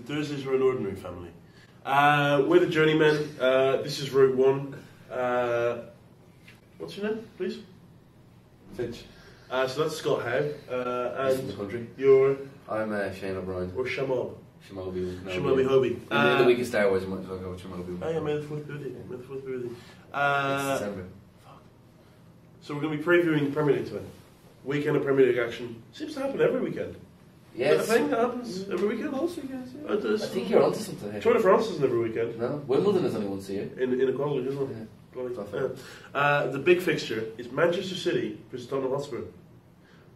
The Dursleys were an ordinary family. We're the Journeymen. This is Route 1. What's your name, please? Finch. So that's Scott Howe. And from the country. You're... I'm Shane O'Brien. Or Shamob. Shamobi. Shamobi Hobie. In the week of Star Wars, you might as well go with Shamobi. Oh yeah, may the 4th be with you. May the 4th be with you. It's December. So we're going to be previewing the Premier League tonight. Weekend of Premier League action. Seems to happen every weekend. Yes. Is that a thing that happens every weekend? Most weekends, yeah. I think you're onto something here. Tour de France isn't every weekend. No, Wimbledon is only once a year. In equality, isn't it? Yeah. The big fixture is Manchester City versus Tottenham Hotspur.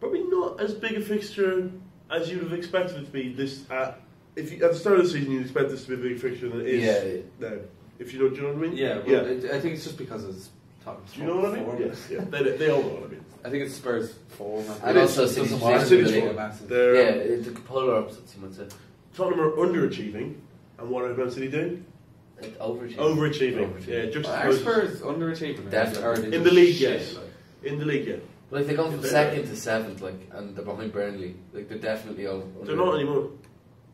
Probably not as big a fixture as you'd have expected it to be. This at the start of the season, you'd expect this to be a big fixture than it is now. If do you know what I mean? Yeah, well, I think it's just because it's Tottenham's. Do you know what I mean? Yes, yeah. They all know what I mean. I think it's Spurs form. And also City's form. It's the polar opposites, you might say. Tottenham are underachieving, and what are Man City doing? Overachieving. Yeah, just Are Spurs underachieving? Definitely. In the league, yes. In the league, yeah. Like they've gone from second to seventh, and they're behind Burnley. Like they're definitely over. They're not anymore.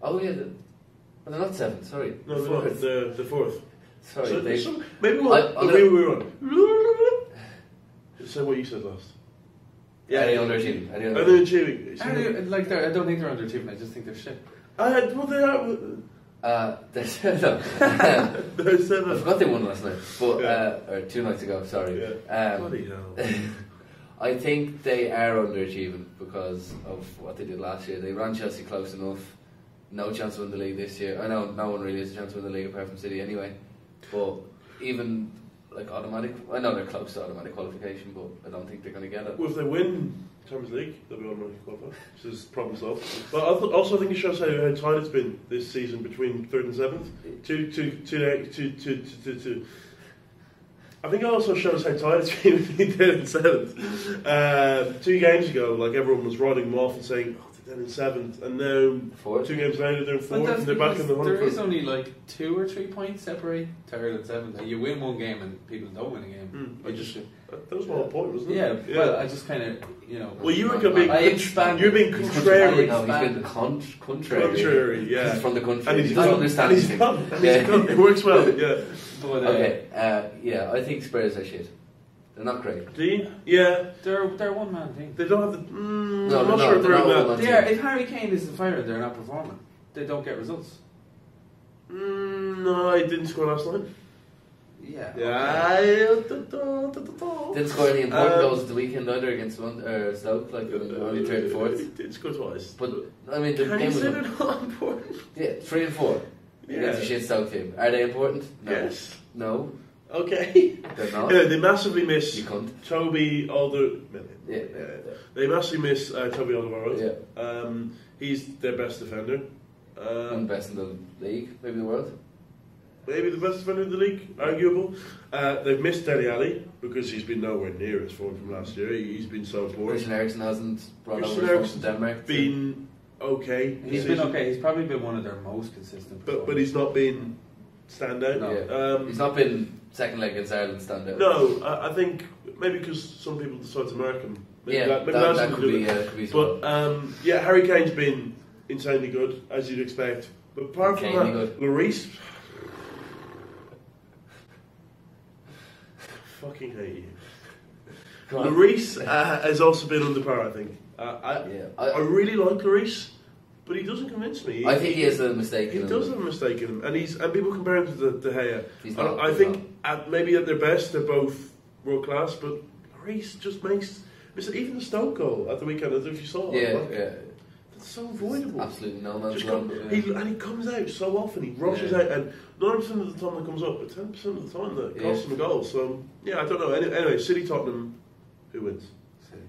Oh yeah, they're not seventh. Sorry, no, they're fourth. The fourth. Sorry, so maybe we're on. Say what you said last. Yeah, any underachieving. Underachieving. Like I don't think they're underachieving. I just think they're shit. Well, they are. They're seven. They're seven. I forgot they won last night, but or 2 nights ago. Sorry. Yeah. Bloody hell. I think they are underachieving because of what they did last year. They ran Chelsea close enough. No chance to win the league this year. I know no one really has a chance to win the league apart from City anyway. But even like automatic, I know they're close to automatic qualification, but I don't think they're going to get it. Well, if they win Champions League, they'll be automatically qualified. Which is problem solved. But also, I think it shows how tight it's been this season between 3rd and 7th. I think it also shows how tight it's been between 3rd and 7th. 2 games ago, like everyone was writing them off and saying, "Oh, they're in 7th," and now 4th. 2 games later they're in 4th, and they're back in the hunt. There is only like 2 or 3 points separate 3rd and 7th. You win one game and people don't win a game. That was my whole point, wasn't it? Yeah. Well, I just kind of Well, you were being You're being contrary. No, he's been contrary. Contrary, yeah. He's from the country. And he doesn't understand anything. It works well. Yeah. But, okay. I think Spurs are shit. They're not great. Do you? Yeah. They're one man team. They don't have the. I'm not sure if they're that. They are. If Harry Kane isn't firing, they're not performing. They don't get results. No, he didn't score last night. Yeah. Didn't score any important goals at the weekend either against Stoke, like only 3rd and 4th. He did score twice. But I mean, the game was they're not important. Yeah, 3 and 4. Yeah. Against a shit Stoke team. Are they important? No. Yes. No. Okay. They're not. Yeah, they massively miss You cunt. Toby Alder. Yeah. They massively miss Toby Alderweireld. Yeah. He's their best defender. One best in the league, maybe the world. Maybe the best defender in the league, arguable. They've missed Dele Alli because he's been nowhere near his form from last year. He's been so poor. Christian Eriksen hasn't brought Christian over from Denmark. Been okay. He's been okay. He's probably been one of their most consistent. But he's not been standout. No. Yeah. He's not been second leg against Ireland standout. No, I think maybe because some people decide to mark him. Maybe that could be. But Harry Kane's been insanely good, as you'd expect. But apart from that, Lloris. Fucking hate you. Lloris has also been under par, I think. I really like Lloris, but he doesn't convince me. I think he has a mistake in him. He does have a mistake in him, and people compare him to De Gea. I think maybe at their best they're both world class, but Lloris just makes even the Stoke goal at the weekend. I don't know if you saw it. Yeah. It's so avoidable. Absolutely no man's land. And he comes out so often. He rushes out, and 9% of the time that comes up, but 10% of the time that costs him a goal. So I don't know. Anyway, City Tottenham, who wins? City.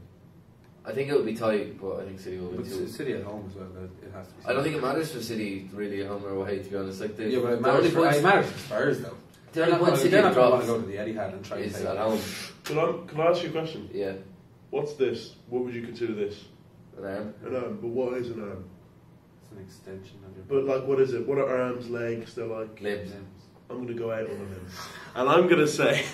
I think it will be tight, but I think City will win too. City at home as well. It has to be. I don't think it matters for City really at home or away. To be honest, but it matters for Spurs though. They're not going to go to the Etihad and try. Is at home. Can I ask you a question? Yeah. What's this? What would you consider this? An arm. An arm, but what is an arm? It's an extension of your. But what is it? What are arms, legs? They're like limbs. I'm going to go out on a limb, and I'm going to say,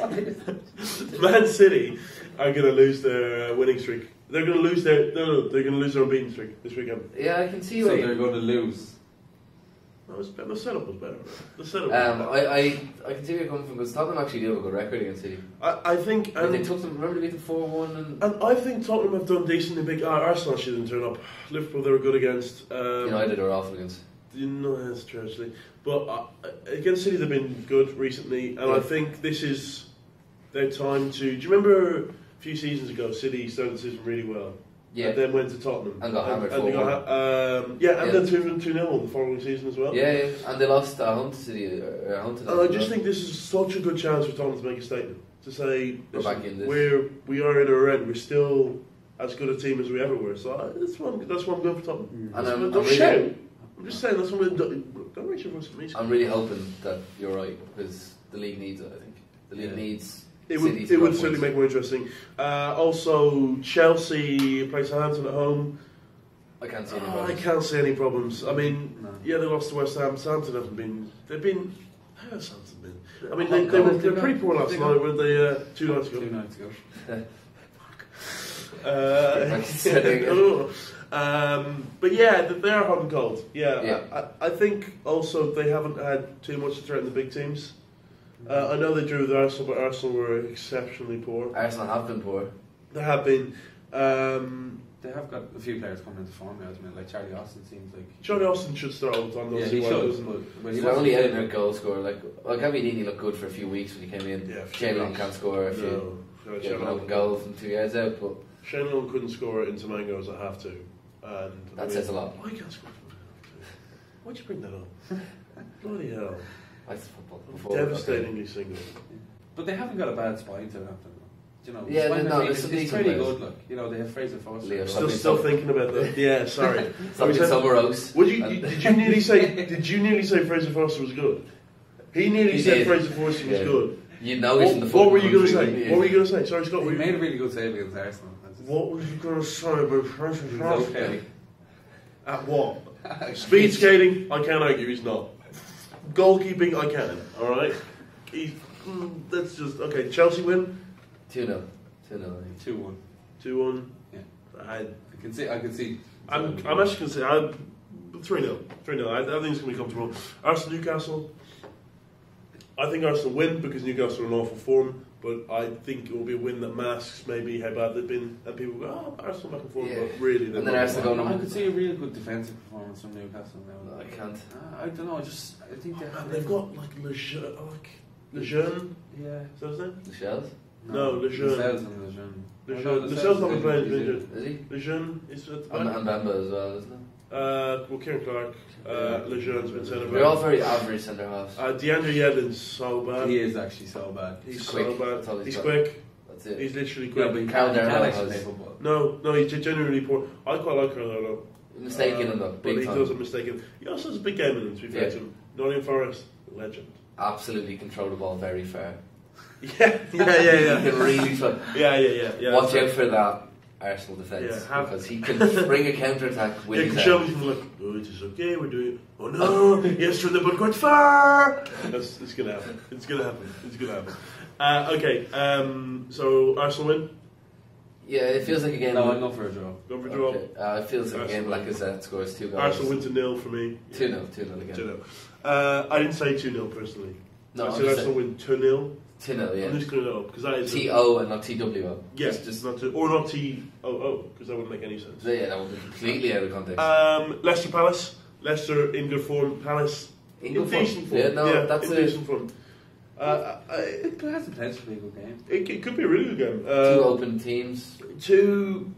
Man City are going to lose their winning streak. They're going to lose their they're going to lose their unbeaten streak this weekend. Yeah, I can see. So they're going to lose. The setup was better. The setup was better. I can see where you're coming from because Tottenham actually do have a good record against City. I think... they took them, remember they beat them 4-1 and I think Tottenham have done decently big... Arsenal actually didn't turn up. Liverpool they were good against. United are awful against. That's true actually. But against City they've been good recently, and I think this is their time to... Do you remember a few seasons ago City started the season really well? Yeah. And then went to Tottenham. And got hammered 4-1. Then 2-0 the following season as well. Yeah, and they lost at home to City. And I just think this is such a good chance for Tottenham to make a statement. To say, we're back in this. We are in our end. We're still as good a team as we ever were. So that's why I'm going for Tottenham. And I'm just saying, that's what don't reach your voice for me. I'm really hoping that you're right because the league needs it, I think. The league needs... It would certainly make it more interesting. Also, Chelsea play Southampton at home. I can't see any problems. I can't see any problems. I mean, they lost to West Ham. Southampton haven't been... How has Southampton been? I mean, they're pretty poor last night, weren't they? 2 nights ago. 2 nights ago. But yeah, they are hot and cold. Yeah. I think also they haven't had too much to threaten the big teams. I know they drew with Arsenal, but Arsenal were exceptionally poor. Arsenal have been poor. They have been. They have got a few players coming into form now, like Charlie Austin seems like... Charlie Austin should start all the time. Yeah, he should. But he's only out their goal scorer. Like Gabbiadini looked good for a few weeks when he came in. Yeah, Shane Long can't score a few open goals from 2 yards out. But Shane Long couldn't score into Mango's at half two. And that says a lot. Why can't score from half two? Why'd you bring that up? Bloody hell. That's football. Devastatingly single. But they haven't got a bad spine to them. You know, it's pretty good. Look, you know, they have Fraser Forster. Still thinking about that. Yeah, sorry. Something somewhere else. Did you nearly say Fraser Forster was good? He nearly said Fraser Forster was good. You know he's in the What were you going to say? What were you going to say? Sorry, Scott. He made a really good save against Arsenal. What was you going to say about Fraser Forster? Okay. At what? Speed skating? I can't argue. He's not. Goalkeeping? I can. All right. That's just okay. Chelsea win. 2-0. 2-1. 2-1. Yeah. I can see. I'm actually going to say 3-0. 3-0. I think it's going to be comfortable. Arsenal Newcastle. I think Arsenal win because Newcastle are in awful form, but I think it will be a win that masks maybe how bad they've been, and people go, "Oh, Arsenal back and forth," but really, and then Arsenal going. I could see a real good defensive performance from Newcastle now. I can't. I don't know. I think they've got like Lejeune. Yeah. Is that his name? The Shells. No, Lejeune. Lascelles not been playing, injured. Is he? Lejeune is at the back. And Bamba as well, isn't it? Well, Kieran Clark, Lejeune's been centre back. They're all very average centre halves. DeAndre Yedlin's so bad. He is actually so bad. He's quick. So bad. He's got. quick. That's it. He's literally quick. Yeah, but he can't actually play football. No, he's genuinely poor. I quite like Carlo. Mistaken him though. But he does a mistake. He also has a big game in him, to be fair to him. Nottingham Forest, legend. Absolutely control the ball very far. Yeah. Really fun. Yeah. Watch out for that Arsenal defence because he can bring a counter attack with his Shelby's like, oh, it is okay, we're doing it. Oh no, yes, through the but quite far. It's gonna happen. It's gonna happen. Okay, so Arsenal win. Yeah, it feels like a game. No, I'm going for a draw. Go for a draw. Okay. It feels like a game like Lacazette scores 2 goals. Arsenal win to 0 for me. 2-0 again. 2-0. I didn't say 2-0 personally. No, I said Arsenal win 2-0. 2-0, yeah. I'm just going to know because that is T-O and not T-W-O. Yes, just not to, or not T-O-O because that wouldn't make any sense. Yeah, that would be completely out of context. Leicester Palace. Leicester in good form. Palace in decent form. Yeah, no, that's in decent form. It has the potential to be a good game. It could be a really good game. 2 open teams. 2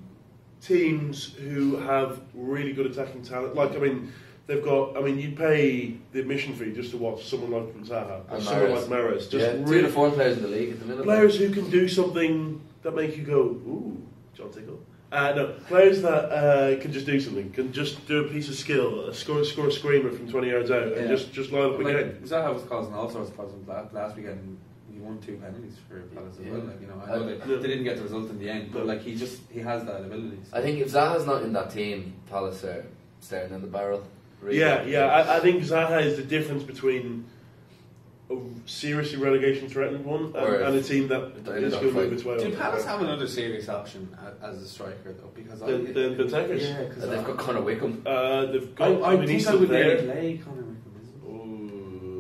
teams who have really good attacking talent. Like, I mean, they've got. I mean, you'd pay the admission fee just to watch someone like Zaha or someone like Mahrez. Just really 2 to 4 players in the league at the minute. Players who can do something that make you go, ooh, John Tickle. No, players that can just do something, can just do a piece of skill, score a screamer from 20 yards out, and just line up a game. Zaha was causing all sorts of problems last weekend. He won 2 penalties for Palace as well. Like, you know, I know they didn't get the result in the end, but like he has that ability. So. I think if Zaha's not in that team, Palace are staring in the barrel. Really. Yeah. I think Zaha is the difference between a seriously relegation threatened one and a team that is going to move its way. Do Palace have another serious option as a striker though? Because the attackers. Yeah, because they've got Conor Wickham. They've got. I think I would nearly play Conor Wickham.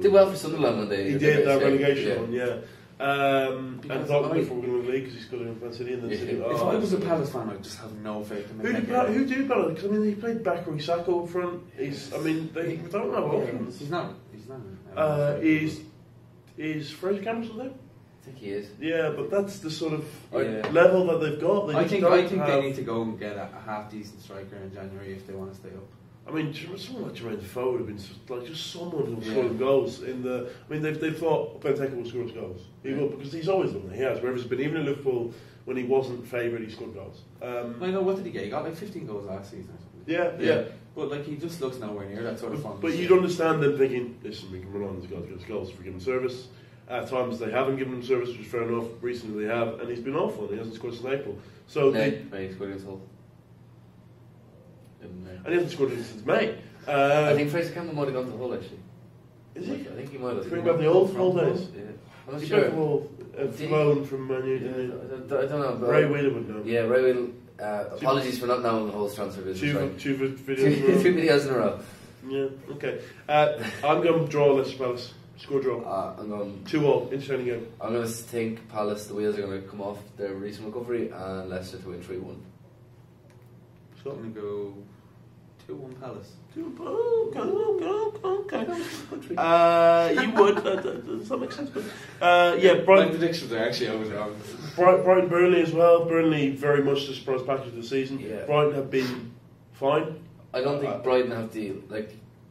Did well for Sunderland when they... He did that relegation yeah. one, yeah. And thought Liverpool were going to win the league because he scored in Man City and then City. If I was a Palace fan, I'd just have no faith in him. Who do better? Because I mean, he played Bakary Sacco up front. They don't have options. He's not. Is Fraser Campbell still there? I think he is. Yeah, but that's the sort of level that they've got. I think they need to go and get a half decent striker in January if they want to stay up. I mean, someone like Jermaine Defoe would have been like just someone who was scoring goals in the. I mean, they've thought Benteke will score his goals. He will, because he's always done it. He has wherever he's been. Even in Liverpool, when he wasn't favourite, he scored goals. I know, what did he get? He got like 15 goals last season or something. Yeah. But like, he just looks nowhere near that sort of form. But you'd understand them thinking, listen, we can rely on these guys to get goals for giving service. At times they haven't given him service, which is fair enough. Recently they have, and he's been awful. He hasn't scored since April. So he scored against Hull. And he hasn't scored since May. I think Fraser Campbell might have gone to Hull actually. Is he? I think he might have. Bring back the old Hull days. Yeah. I'm not He's sure. Flown from Man U. I don't know. Ray Wheeler would know. Yeah, Ray Wheeler. Apologies for not knowing the Hull's transfer business. Two videos. Two videos in a row. Yeah. Okay. I'm going to draw Leicester Palace. Score draw. I'm going 2-2. Entertaining game. I'm going to think Palace. The wheels are going to come off their recent recovery, and Leicester to win 3-1. So I'm going to go 2-1 Palace. Okay. You would. Does that make sense? But Brighton. My predictions are actually always wrong. Brighton, Burnley as well. Burnley very much the surprise package of the season. Yeah. Brighton have been fine. I don't think Brighton have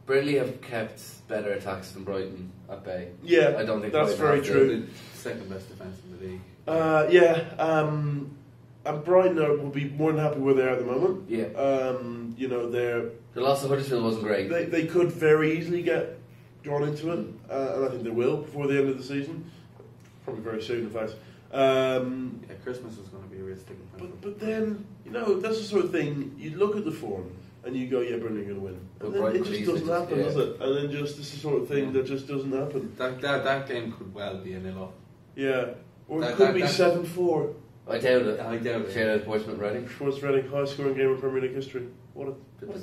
Burnley have kept better attacks than Brighton at bay. Yeah, I don't think that's Brighton very true. The second best defence in the league. And Brighton will be more than happy where they are at the moment. Yeah. The loss to Huddersfield wasn't great. They could very easily get drawn into it, and I think they will before the end of the season. Probably very soon, in fact. Christmas was going to be a real sticking point. But then, that's the sort of thing, you look at the form and you go, yeah, Burnley are going to win. And then it just doesn't happen, does it? And then this is the sort of thing that just doesn't happen. That game could well be a 0-0. Yeah. Or it could be 7-4. I doubt it. I doubt it. Share out Portsmouth Reading. Portsmouth Reading, highest scoring game in Premier League history. What a bit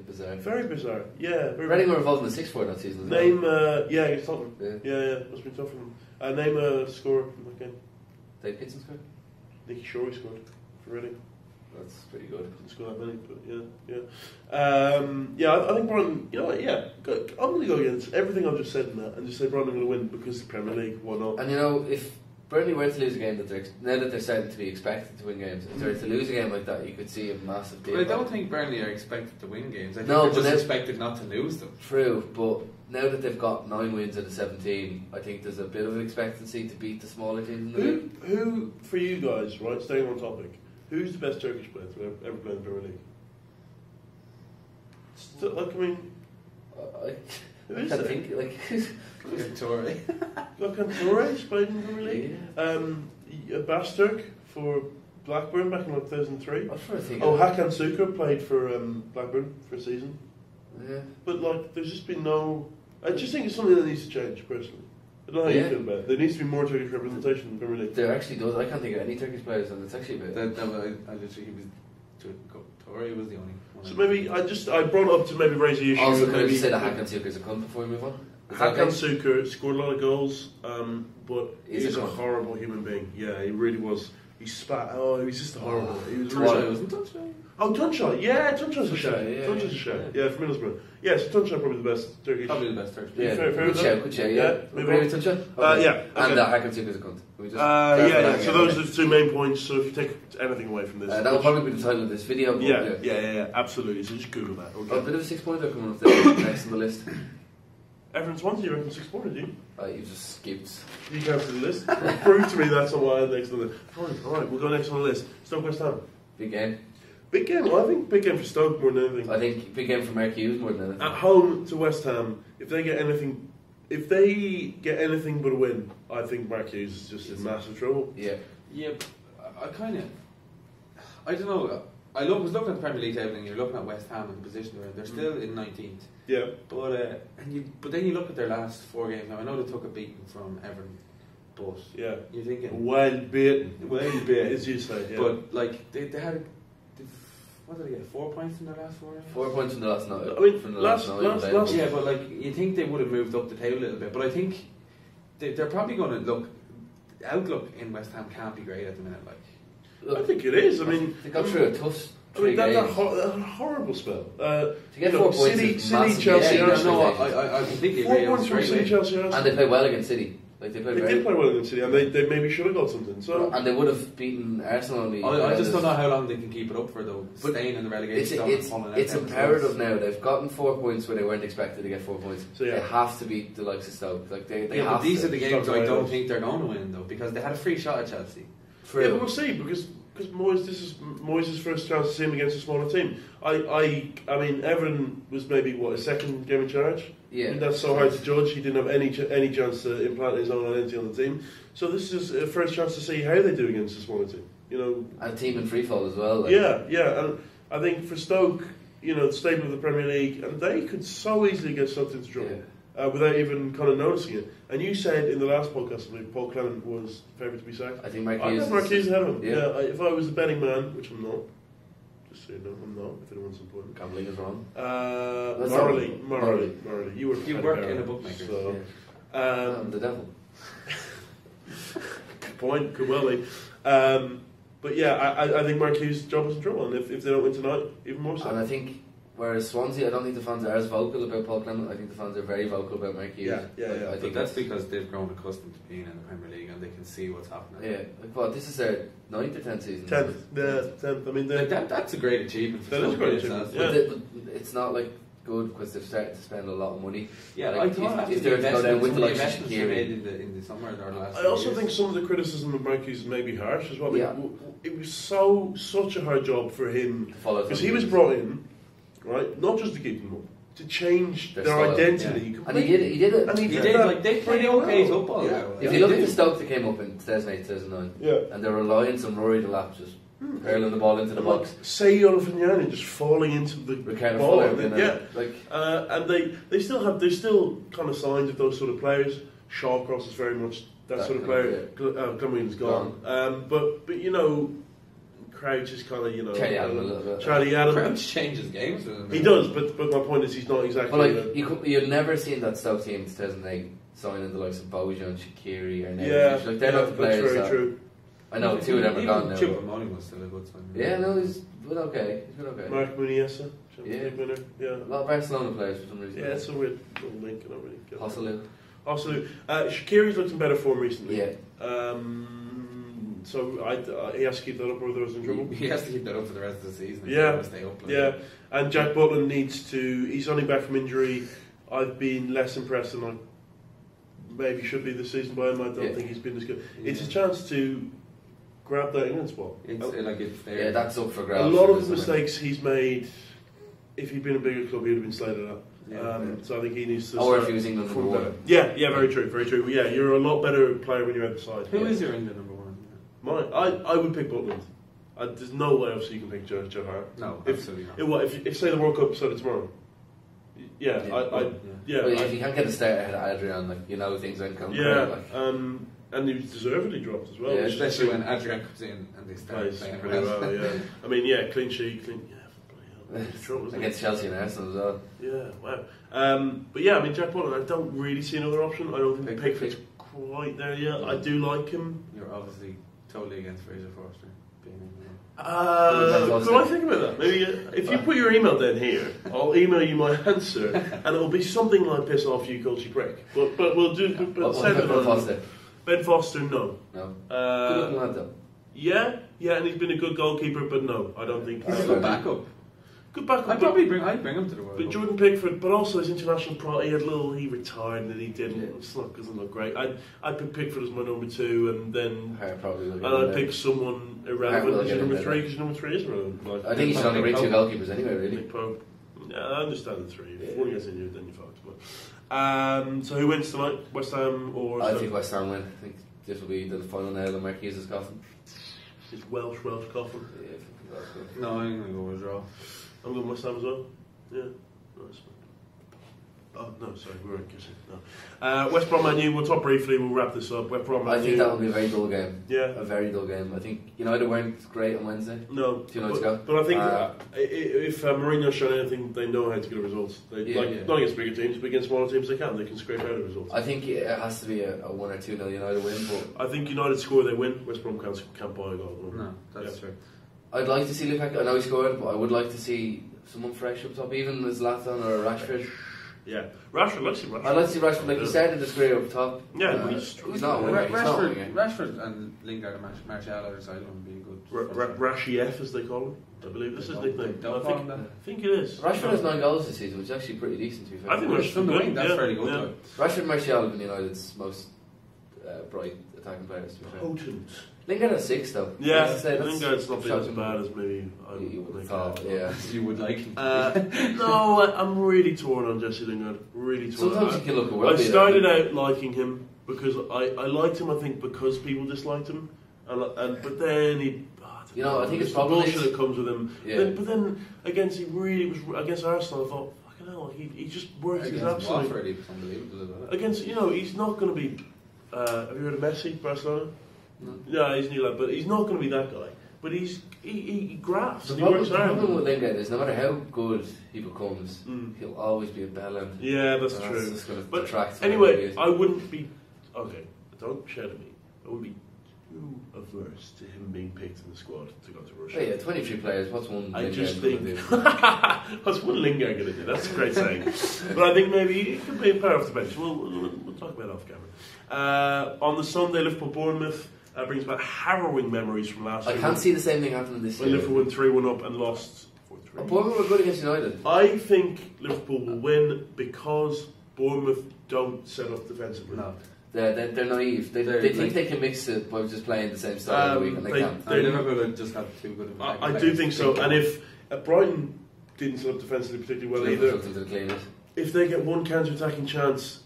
bizarre. Very bizarre. Yeah. Reading were involved in the 6-4 that season. Name, against Tottenham. Yeah. Must be tough for them. Name a scorer from that game. Dave Kitson scored. Nicky Shorey scored for Reading. That's pretty good. Didn't score that many, but I think Brighton. I'm going to go against everything I've just said in that, and just say Brighton are going to win because the Premier League. Why not? And if Burnley were to lose a game now that they're starting to be expected to win games, if they were to lose a game like that, you could see a massive deal. But I don't think Burnley are expected to win games. I think they're just expected not to lose them. True, but now that they've got 9 wins out of 17, I think there's a bit of an expectancy to beat the smaller teams in the league. Who, for you guys, right, staying on topic, who's the best Turkish player to ever play in the Premier League? Who is I it? think, Toure. Gökhan Toure's played in the Premier League. Yeah. Basturk for Blackburn back in 2003. Hakan Sukur played for Blackburn for a season. Yeah. But there's just been no. I just think it's something that needs to change personally. I don't know how you feel about it. There needs to be more Turkish representation in the Premier League. There actually does. I can't think of any Turkish players, and it's actually a bit. Toure was the only one. So maybe I brought it up to maybe raise the issue. Also, can I just say that Hakan Sukur is a cunt before we move on? Hakan Sukur scored a lot of goals, but he's a cunt. horrible human being. Yeah, he really was. He spat. Oh, he was just horrible. He was Tunçay wasn't Tunçay? Oh, Tunçay. Yeah, Tunçay's a show. Yeah, Tunçay's a show. Yeah, from Middlesbrough. Yeah, so Tunçay probably the best Turkish. Probably the best Turkish. Yeah, good shout, yeah. Maybe Tunçay? Yeah. And Hakan Sukur is a cunt. So those are the 2 main points. So if you take anything away from this, that will probably be the title of this video. Yeah, absolutely. So just Google that. Okay. A bit of a 6-pointer coming up there next on the list. Everton Swansea, you reckon 6 pointed, you? You just skipped. You go to the list. Prove to me that's not why I'm next on the list. Alright, we'll go next on the list. Stoke West Ham. Big game. Big game. Well, I think big game for Stoke more than anything. I think big game for Mark Hughes more than anything. At home to West Ham, if they get anything but a win, I think Mark Hughes is just in massive trouble. Yeah, I don't know. I was looking at the Premier League table, and you're looking at West Ham and the position they're in. They're still in 19th. Yeah. But then you look at their last 4 games. Now I know they took a beating from Everton, but you're thinking well beaten, as you say. Yeah. But they had what did they get? 4 points in their last 4? 4 points from the last night. I mean, from the last- night. Yeah, but like you think they would have moved up the table a little bit, but I think they're probably going to look. The outlook in West Ham can't be great at the minute. Like, I think it is. I mean, they got through a tough. that horrible spell. To get 4 points, City, Chelsea, yeah, Arsenal. I completely 4 agree. points from City, Chelsea, Arsenal. and they played well against City. Like they played They very did play well against City, and they maybe should have got something. So, and they would have beaten Arsenal. Only I just don't know how long they can keep it up for though. But staying in the relegation zone. It's imperative now. They've gotten 4 points where they weren't expected to get 4 points. So, yeah. They have to beat the likes of Stoke. Like they Yeah, have but these to. are the games Stoke I don't rivals. think they're going to win though, because they had a free shot at Chelsea. yeah, but we'll see because Moyes, this is Moyes' first chance to see him against a smaller team. I mean, Everton was maybe his second game in charge. Yeah, I mean, that's so hard to judge. He didn't have any chance to implant his own identity on the team. So this is a first chance to see how they do against a smaller team. You know, and a team in free fall as well. Like. yeah, and I think for Stoke, the staple of the Premier League, and they could so easily get Stoke into trouble. Without even kind of noticing it. And you said in the last podcast, I believe, Paul Clement was favourite to be sacked. I think I have Marquinhos. Marquinhos ahead of him. Yeah. If I was a betting man, which I'm not, just so you know, I'm not, if anyone's important. Can't believe it's wrong. Morally. You work in a bookmaker. So, I'm the devil. good point, could well be. But yeah, I think Marquinhos' job is in trouble, and if they don't win tonight, even more so. And I think, whereas Swansea, I don't think the fans are as vocal about Paul Clement. I think the fans are very vocal about Marquinhos. Yeah. I think that's because they've grown accustomed to being in the Premier League and they can see what's happening. Yeah, this is their 9th or 10th season. 10th. I mean, that's a great achievement. For that is a great Stoke, achievement. But it's not like good because they've started to spend a lot of money. Yeah, like, I thought if they were to go down with the likes of investments they made Shaqiri. in the summer or the last. I also think some of the criticism of Marquinhos may be harsh as well. Yeah. It was such a hard job for him because he was brought in, right, not just to keep them up, to change their style, identity. Yeah. And he did it. And he did like they played okay football. Yeah. If you look at the Stoke that came up in 2008, 2009, Yeah. and their reliance on Rory Delap just hurling the ball into the box. Say Olafiniani just falling into the Ricardo ball. Fuller, Yeah. like And there's still kind of signs of those sort of players. Shawcross is very much that sort of player. Glenwyn's gone. But Crouch is kind of Charlie Adam a little bit. Charlie Adam. Crouch changes games. He does, but my point is he's not exactly. But like you've never seen that Stoke team in 2008 signing the likes of Bojan, Shaqiri, or Neves. Like they're not the players. That's very that, true. I know two of them are gone now. Choupo-Moting was still a good sign. Yeah, no, he's been okay. Mark Muniesa, Yeah. winner. Yeah. A lot of Barcelona players for some reason. Yeah, it's a weird little link. I don't really get it. Possibly. Shaqiri's looked in better form recently. Yeah. So he has to keep that up, or there was in trouble. He has to keep that up for the rest of the season. Yeah. Stay up. And Jack Butland needs to. He's only back from injury. I've been less impressed than I maybe should be this season by him. I don't think he's been as good. Yeah. It's a chance to grab that England spot. It's there. Yeah, that's up for grabs. A lot of the mistakes he's made, if he'd been a bigger club, he'd have been slated out. So I think he needs to. Or if he was England number one. Yeah, very true. Yeah, you're a lot better player when you're at the side. Who is your England number one? I would pick Butland. There's no way, obviously, you can pick Joe Hart. No, absolutely not. If say the World Cup started tomorrow. Yeah. But if you can't get a start ahead of Adrian, things aren't coming. And he was deservedly dropped as well. Yeah, especially when Adrian comes in and they start playing pretty well. Yeah. I mean, clean sheet, Against Chelsea and Arsenal as well. Yeah, wow. But yeah, I mean, Jack Butland, I don't really see another option. I don't think Pickford's quite there yet. I do like him. You're obviously totally against Fraser Forster being in could I think about that? Maybe if you put your email down here, I'll email you my answer, and it'll be something like "piss off, you culty prick." But we'll do. Send it on. Ben Foster, no. Good looking lad though. Yeah, and he's been a good goalkeeper, but no, I don't think. He's a good backup. Good backup. I'd bring him to the World Cup. But Jordan Pickford, but also his international he retired and then he didn't. Yeah. It's not doesn't look great. I'd pick Pickford as my number 2, and then I'd pick someone irrelevant as your number 3 because your number 3 is irrelevant. I think you should only bring 2 goalkeepers anyway, really. Nick Pope. Yeah, I understand the 3. If one gets injured, then you're fucked. So who wins tonight? West Ham or? I think West Ham win. I think this will be the final nail in Marquinhos' coffin. Is Welsh coffin? Yeah, I think No, I'm going to go with a draw. I'm going West Ham as well. Yeah, nice. Oh, no, sorry, we weren't kissing. No. West Brom Man U, we'll talk briefly, we'll wrap this up. West Brom Man U. I think that will be a very dull game. Yeah. A very dull game. I think United weren't great on Wednesday. No. 2 nights ago. But I think if Mourinho's shown anything, they know how to get results. Not against bigger teams, but against smaller teams they can scrape out a result. I think it has to be a 1 or 2 0 United win. But I think United score, they win. West Brom can't buy a goal. No, that's true. I'd like to see Lukaku. I know he scored, but I would like to see someone fresh up top, even as Zlatan or Rashford. Yeah, Rashford. I'd like to see Rashford. Like he started his career up top. Yeah, but he's not a winger. Rashford and Lingard and Martial are side would be good. Rashiev, as they call him. I believe this is his nickname. I think it is. Rashford has 9 goals this season, which is actually pretty decent to be fair. I think Rashford's good. That's fairly good. Rashford and Martial have been United's most bright attacking players. To be fair. Potent. Lingard has 6 though. Yeah, Lingard's not as bad as maybe you would have thought. Yeah, you would like him. No, I'm really torn on Jesse Lingard. Really torn. Sometimes he can look away. I started out liking him because I liked him. I think because people disliked him, but then he. I think it's probably probably bullshit that comes with him. Yeah. But then against against Arsenal. I thought, fucking hell, he just works his absolute. Against he's not going to be. Have you heard of Messi, Barcelona? No, he's new lad, but he's not going to be that guy. But he grafts. The problem with Lingard is no matter how good he becomes, he'll always be a bellend. Yeah, that's true. That's just going to but detract. Anyway, I wouldn't be don't shout at me. I wouldn't be too averse to him being picked in the squad to go to Russia. Oh, yeah, 23 players. What's one? I just think what's one Lingard going to do? That's a great saying. But I think maybe he could be a player off the bench. We'll talk about it off camera. On the Sunday, Liverpool-Bournemouth. Brings back harrowing memories from last year. I can't see the same thing happening this year. Liverpool won 3-1 up and lost 4-3. Bournemouth were good against United. I think Liverpool will win because Bournemouth don't set up defensively. No. They're naive. They think they can mix it by just playing the same style every week, and they can't. Liverpool just have too good of I do think so. And if Brighton didn't set up defensively particularly well either, if they get one counter-attacking chance,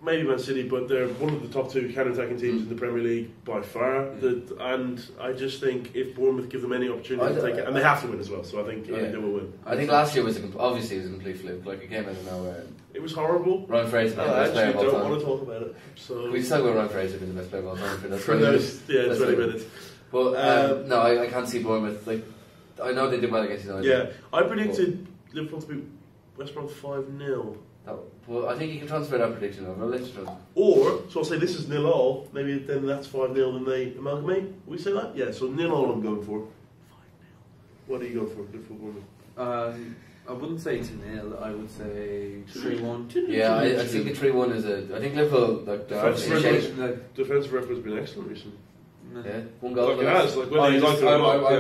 maybe Man City, but they're one of the top 2 counter-attacking teams in the Premier League by far. And I just think if Bournemouth give them any opportunity to take it, and they have to win as well, so I think they will win. I think last year was obviously a complete fluke. Like it came out of nowhere. It was horrible. Ryan Fraser, I actually don't want to talk about it. So we just talk about Ryan Fraser being the best player of all time for that. For those 20 minutes. But no, I can't see Bournemouth. Like I know they did well against United. Yeah, I predicted Liverpool to beat West Brom 5-0. Well, I think you can transfer that prediction over. Let's try. Or, so I'll say this is 0-0, maybe then that's 5-0 and they amalgamate. We say that? Yeah, so 0-0 I'm going for. 5-0. What are you going for, Liverpool Bournemouth? I wouldn't say 2-0, I would say 3-1. Yeah, I think a 3-1 is I think Liverpool, defensive record's been excellent recently. Yeah, one goal. Like it has. Like I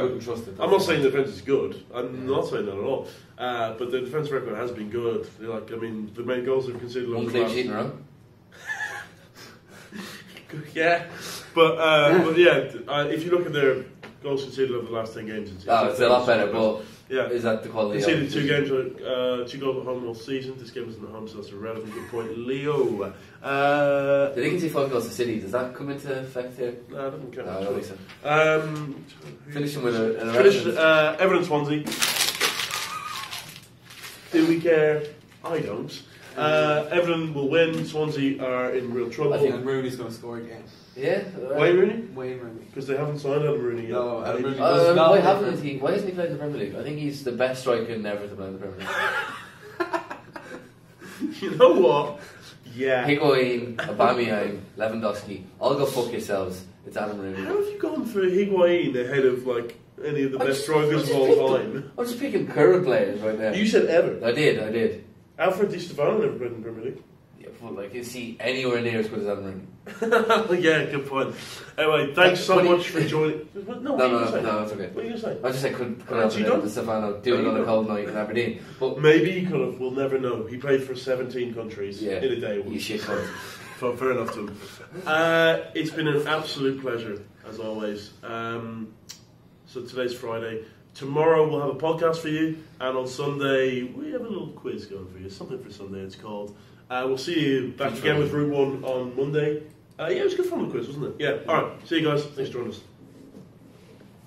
wouldn't trust it. I'm not saying the defence is good. I'm not saying that at all. But the defence record has been good. Like the main goals they've conceded. One clean sheet in a row. Yeah, but if you look at their goals conceded over the last 10 games, it's a lot better. But yeah, is that the quality? Conceded 2 games, 2 goals at home all season. This game was in the home, so that's a relevant good point. Leo, did they concede 5 goals to City? Does that come into effect here? No, I don't count. No, I don't think so. Finishing with Everton Swansea. Do we care? I don't. Everton will win. Swansea are in real trouble. I think Rooney's going to score again. Yeah. Wayne Rooney? Wayne Rooney. Because they haven't signed Adam Rooney yet. No, Adam Rooney why hasn't he? Why hasn't he played in the Premier League? I think he's the best striker ever to play in the Premier League. You know what? Yeah. Higuain, Aubameyang, Lewandowski. All go fuck yourselves. It's Adam Rooney. How have you gone for Higuain ahead of any of the best strikers of all time? I'm just picking current players right now. You said Everton. I did. Alfred Di Stefano never played in the Premier League. Yeah, but is he anywhere near as good as Adam Rooney? Yeah, good point. Anyway, thanks so much for joining. No, it's okay. What are you going to say? I just said could Alfred Di Stefano do it on a cold night in Aberdeen? But maybe he could have. We'll never know. He played for 17 countries in a day. You shit cunt. Fair enough to him. It's been an absolute pleasure as always. So today's Friday. Tomorrow we'll have a podcast for you, and on Sunday we have a little quiz going for you. Something for Sunday it's called. We'll see you back again with Route 1 on Monday. Yeah, it was good fun, the quiz, wasn't it? Yeah. Alright, see you guys. Thanks for joining us.